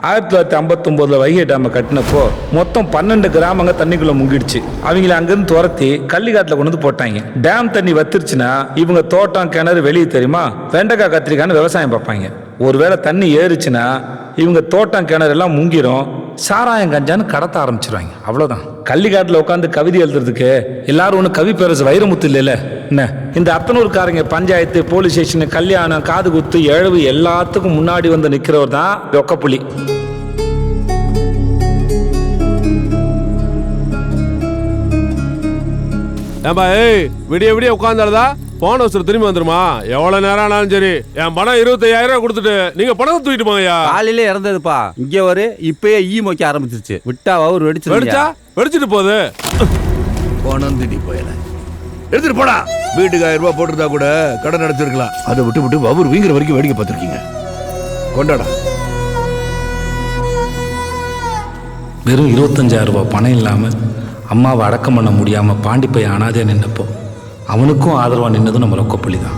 1959 வைகை டேமை கட்டினப்போ மொத்தம் 12 கிராமங்க தண்ணிக்குள்ள முங்கிடுச்சு. அவங்கள அங்கிருந்து துரத்தி கள்ளிக்காட்டில் கொண்டு வந்து போட்டாங்க. டேம் தண்ணி வத்திருச்சுன்னா இவங்க தோட்டம் கிணறு வெளியே தெரியுமா, வெண்டைக்காய் கத்திரிக்கான்னு விவசாயம் பார்ப்பாங்க. ஒருவேளை தண்ணி ஏறுச்சுன்னா இவங்க தோட்டம் கிணறு எல்லாம் முங்கிரும், சாராயம் கஞ்சான்னு கடத்த ஆரம்பிச்சிருவாங்க. அவ்வளோதான். கள்ளிக்காட்டில் உட்காந்து கவிதை எழுதுறதுக்கு எல்லாரும் ஒன்று கவி பேரரசு வைரமுத்து இல்லைல்ல என்ன. இந்த அத்தனூர்காரங்க பஞ்சாயத்து, போலீஸ் ஸ்டேஷன், கல்யாணம், காது குத்து, எழுவு எல்லாத்துக்கும் முன்னாடி வந்து நிற்கிறவர் தான் ரொக்கப்புலி. ஏம்பா ஏய், விடிய விடிய உட்காந்தாலதா போன வருஷம் திரும்பி வந்துருமா? எவ்வளவு நேரம் ஆனாலும் சரி என் பணம் 25,000 கொடுத்துட்டு நீங்க பணம் தூக்கிட்டு போங்கய்யா. காலையில இறந்ததுப்பா, இங்க ஒரு இப்பயே ஈ மொக்க ஆரம்பிச்சிருச்சு. விட்டா அவர் வெடிச்சிட்டு போகுது. போனோம் திடீர் போயல எடுத்துட்டு போடா. வீட்டுக்கு 1000 ரூபாய் போட்டுருந்தா கூட கடன் அடைச்சிருக்கலாம். அதை விட்டு அவர் வீங்கிற வரைக்கும் வேடிக்கை பார்த்துருக்கீங்க. கொண்டாடா. வெறும் 25,000 ரூபாய் பணம் இல்லாமல் அம்மாவை அடக்கம் பண்ண முடியாமல் பாண்டி பையன் அனாதையாக நின்னப்போ அவனுக்கும் ஆதரவாக நின்னதும் நம்ம ரொக்கப்புலி தான்.